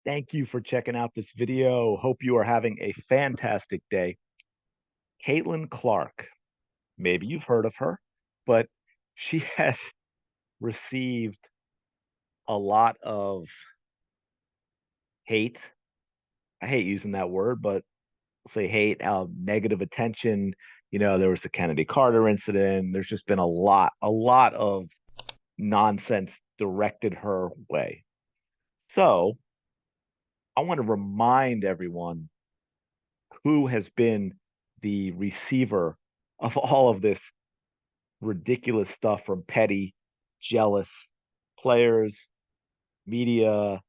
Thank you for checking out this video. Hope you are having a fantastic day. Caitlin Clark, maybe you've heard of her, but she has received a lot of hate. I hate using that word, but we'll say hate, negative attention. There was the Kennedy Carter incident. There's just been a lot of nonsense directed her way. So I want to remind everyone who has been the receiver of all of this ridiculous stuff from petty, jealous players, media,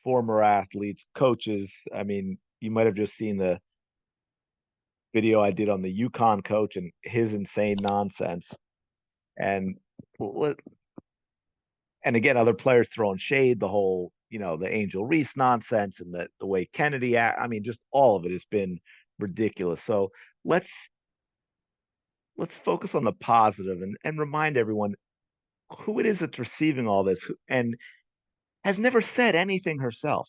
former athletes, coaches. I mean, you might have just seen the video I did on the Yukon coach and his insane nonsense. And and again, other players throwing shade, the whole, the Angel Reese nonsense and the way Kennedy I mean, just all of it has been ridiculous. So let's let's focus on the positive and remind everyone who it is that's receiving all this and has never said anything herself,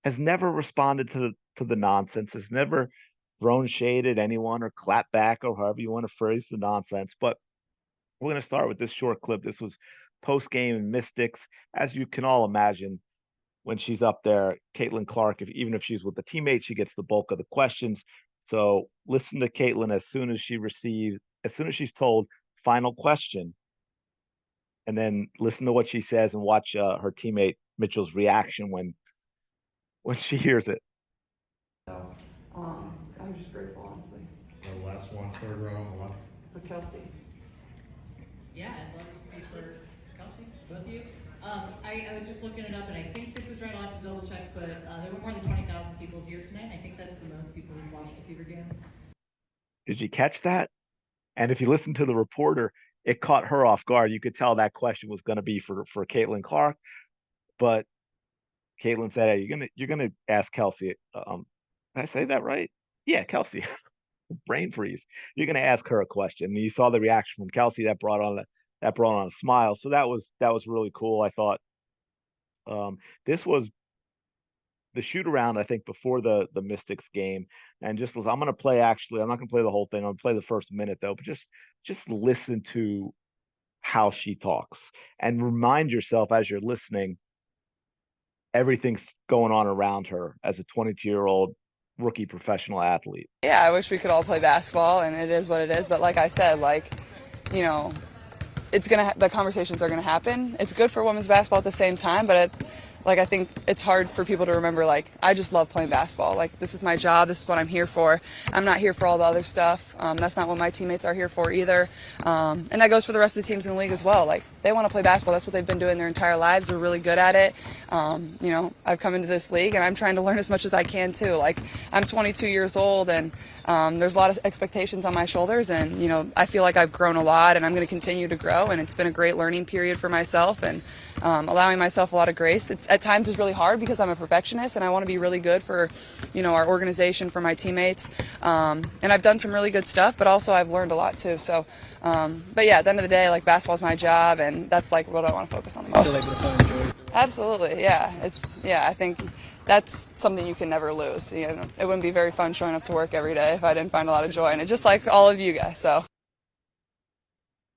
has never responded to the nonsense, has never thrown shade at anyone or clapped back or however you want to phrase the nonsense. But we're going to start with this short clip. This was post game Mystics. As you can all imagine, when she's up there, Caitlin Clark, even if she's with the teammate, she gets the bulk of the questions. So listen to Caitlin as soon as she's told final question, and then listen to what she says and watch her teammate Mitchell's reaction when she hears it. No. I'm just grateful, honestly, The last one, third row on the left. for Kelsey. Yeah, I'd love to speak for Kelsey, both of you. I was just looking it up, and I think this is right. I'll have to double check, but there were more than 20,000 people here tonight. I think that's the most people who've watched a Fever game. Did you catch that? And if you listen to the reporter, it caught her off guard. You could tell that question was going to be for Caitlin Clark, but Caitlin said, "Hey, you're gonna ask Kelsey. Did I say that right? Yeah, Kelsey. Brain freeze. You're gonna ask her a question." And you saw the reaction from Kelsey that brought on a smile. So that was really cool. I thought this was the shoot around, I think, before the Mystics game. And just I'm gonna play actually, I'm not gonna play the whole thing. I'm gonna play the first minute though, but just listen to how she talks and remind yourself as you're listening, everything's going on around her as a 22-year-old rookie professional athlete. Yeah, I wish we could all play basketball, and it is what it is. But like I said, you know, the conversations are gonna happen. It's good for women's basketball at the same time, but I think it's hard for people to remember. Like, I just love playing basketball. Like, this is my job. This is what I'm here for. I'm not here for all the other stuff. That's not what my teammates are here for either. And that goes for the rest of the teams in the league as well. Like, they want to play basketball. That's what they've been doing their entire lives. They're really good at it. I've come into this league and I'm trying to learn as much as I can too. Like, I'm 22 years old and there's a lot of expectations on my shoulders, and I feel like I've grown a lot and I'm going to continue to grow. And it's been a great learning period for myself and allowing myself a lot of grace. It's at times is really hard because I'm a perfectionist and I want to be really good for, our organization, for my teammates. And I've done some really good stuff, but also I've learned a lot too. So, but yeah, at the end of the day, like, basketball's my job, and that's like what I want to focus on the most. Absolutely, yeah. I think that's something you can never lose. It wouldn't be very fun showing up to work every day if I didn't find a lot of joy in it, just like all of you guys. So.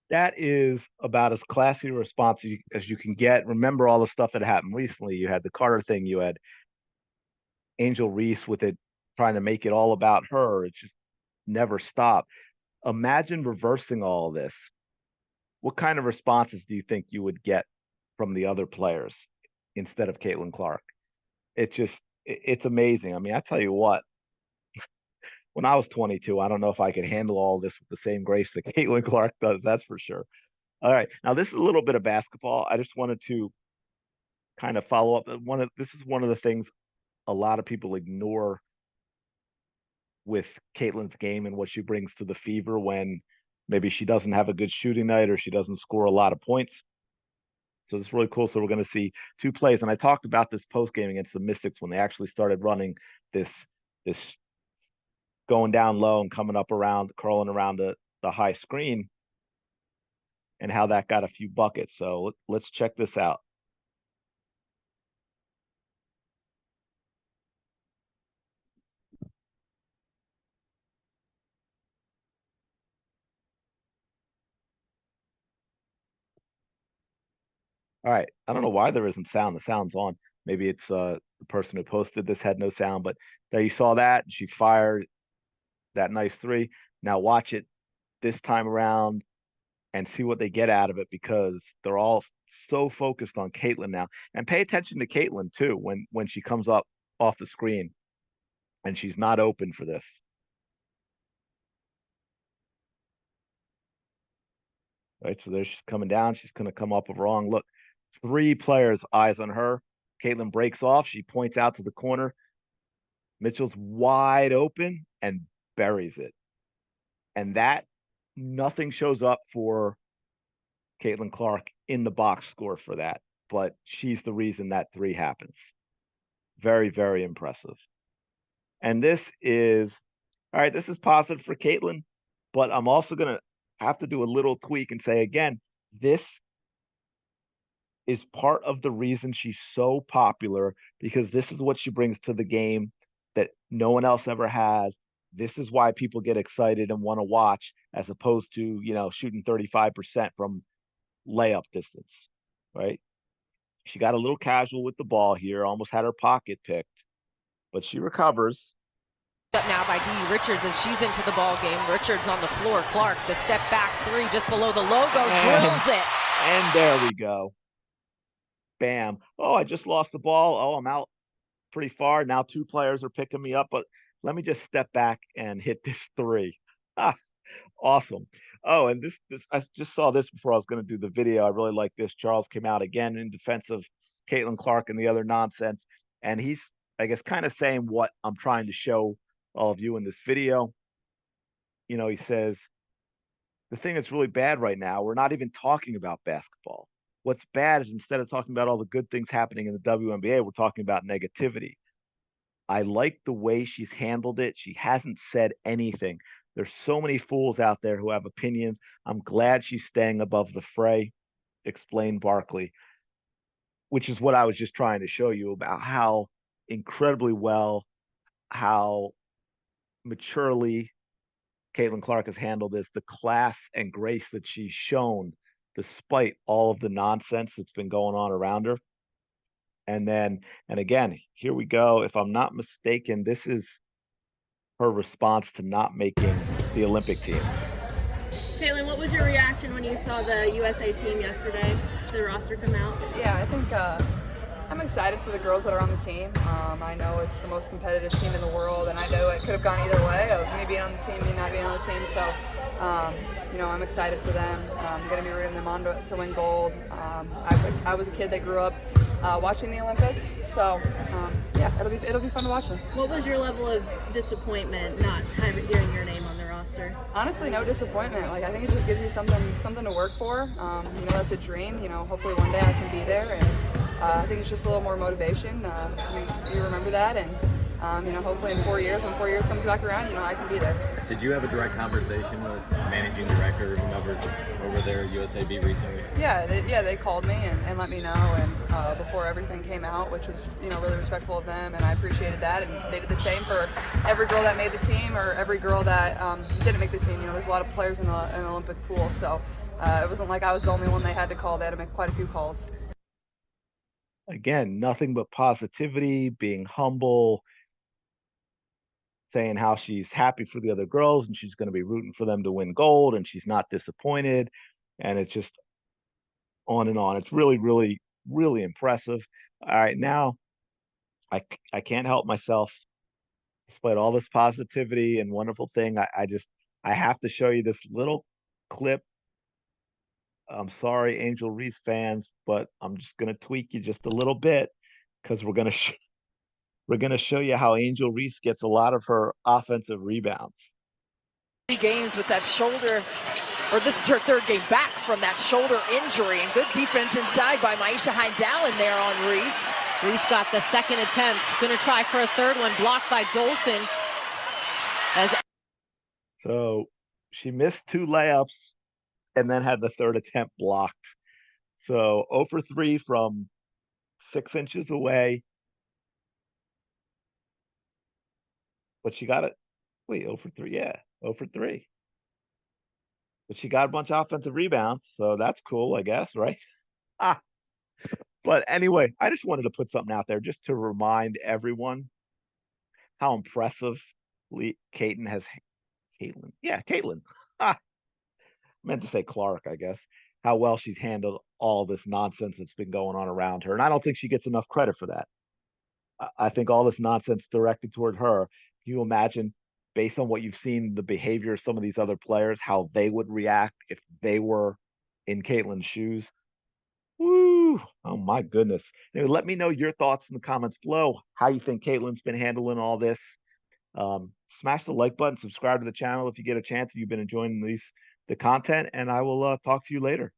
That is about as classy a response as you can get. Remember all the stuff that happened recently. You had the Carter thing. You had Angel Reese with it trying to make it all about her. It just never stopped. Imagine reversing all of this. What kind of responses do you think you would get from the other players instead of Caitlin Clark? It's amazing. I mean, I tell you what, when I was 22, I don't know if I could handle all this with the same grace that Caitlin Clark does. That's for sure. All right. Now, this is a little bit of basketball. I just wanted to kind of follow up. This is one of the things a lot of people ignore with Caitlin's game and what she brings to the Fever when maybe she doesn't have a good shooting night or she doesn't score a lot of points. So it's really cool. So we're going to see two plays, and I talked about this post game against the Mystics when they actually started running this going down low and coming up around, curling around the high screen, and how that got a few buckets. So let's check this out. All right. I don't know why there isn't sound. The sound's on. Maybe it's the person who posted this had no sound, but there you saw that. She fired that nice three. Now watch it this time around and see what they get out of it because they're all so focused on Caitlin now. And pay attention to Caitlin too when she comes up off the screen and she's not open for this. Right. So there she's coming down. She's going to come up with wrong. Look, three players, eyes on her. Caitlin breaks off. She points out to the corner. Mitchell's wide open and buries it. And that nothing shows up for Caitlin Clark in the box score for that. But she's the reason that three happens. Very, very impressive. And this is all right. This is positive for Caitlin, but I'm also going to have to do a little tweak and say again, this is part of the reason she's so popular because this is what she brings to the game that no one else ever has. This is why people get excited and want to watch as opposed to, shooting 35% from layup distance, right? She got a little casual with the ball here, almost had her pocket picked, but she recovers. Up now by Dee Richards as she's into the ball game. Richards on the floor. Clark, the step back three just below the logo, drills it. And there we go. Bam. Oh, I just lost the ball. Oh, I'm out pretty far. Now two players are picking me up, but let me just step back and hit this three. Ah, awesome. Oh, and this I just saw this before I was going to do the video. I really like this. Charles came out again in defense of Caitlin Clark and the other nonsense. And he's, I guess, kind of saying what I'm trying to show all of you in this video. He says, the thing that's really bad right now, we're not even talking about basketball. What's bad is instead of talking about all the good things happening in the WNBA, we're talking about negativity. I like the way she's handled it. She hasn't said anything. There's so many fools out there who have opinions. I'm glad she's staying above the fray, explained Barkley, which is what I was just trying to show you about how incredibly well, how maturely Caitlin Clark has handled this, the class and grace that she's shown despite all of the nonsense that's been going on around her. And again, here we go. If I'm not mistaken, this is her response to not making the Olympic team. Caitlin, what was your reaction when you saw the USA team yesterday, the roster come out? Yeah, I think I'm excited for the girls that are on the team. I know it's the most competitive team in the world, and I know it could have gone either way of me being on the team, me not being on the team. So, I'm excited for them. I'm going to be rooting them on to win gold. I was a kid that grew up watching the Olympics, so yeah, it'll be fun to watch them. What was your level of disappointment not hearing your name on the roster? Honestly, no disappointment. Like I think it just gives you something to work for. That's a dream. Hopefully one day I can be there, and I think it's just a little more motivation. You remember that, and hopefully in 4 years, when 4 years comes back around, I can be there. Did you have a direct conversation with managing director or whomever's over there at USAB recently? Yeah, they called me and let me know, and before everything came out, which was really respectful of them, and I appreciated that. And they did the same for every girl that made the team or every girl that didn't make the team. There's a lot of players in the Olympic pool, so it wasn't like I was the only one they had to call. They had to make quite a few calls. Again, nothing but positivity, being humble, saying how she's happy for the other girls and she's going to be rooting for them to win gold and she's not disappointed. And it's just on and on. It's really, really, really impressive. All right, now I can't help myself. Despite all this positivity and wonderful thing, I have to show you this little clip. I'm sorry, Angel Reese fans, but I'm just going to tweak you just a little bit because we're going to show you how Angel Reese gets a lot of her offensive rebounds. 3 games with that shoulder, or this is her 3rd game back from that shoulder injury, and good defense inside by Maisha Hines-Allen there on Reese. Reese got the 2nd attempt, gonna try for a 3rd one, blocked by Dolson. So she missed 2 layups and then had the 3rd attempt blocked. So 0 for 3 from 6 inches away. But she got it. Wait, 0 for 3. Yeah, 0 for 3. But she got a bunch of offensive rebounds, so that's cool, I guess, right? But anyway, I just wanted to put something out there just to remind everyone how impressively Caitlin has Caitlin. Yeah, Caitlin. Ah, meant to say Clark, I guess. How well she's handled all this nonsense that's been going on around her. And I don't think she gets enough credit for that. I think all this nonsense directed toward her. Can you imagine, based on what you've seen, the behavior of some of these other players, how they would react if they were in Caitlin's shoes? Woo! Oh my goodness. Anyway, let me know your thoughts in the comments below. How you think Caitlin's been handling all this? Smash the like button, subscribe to the channel if you get a chance. You've been enjoying the content, and I will talk to you later.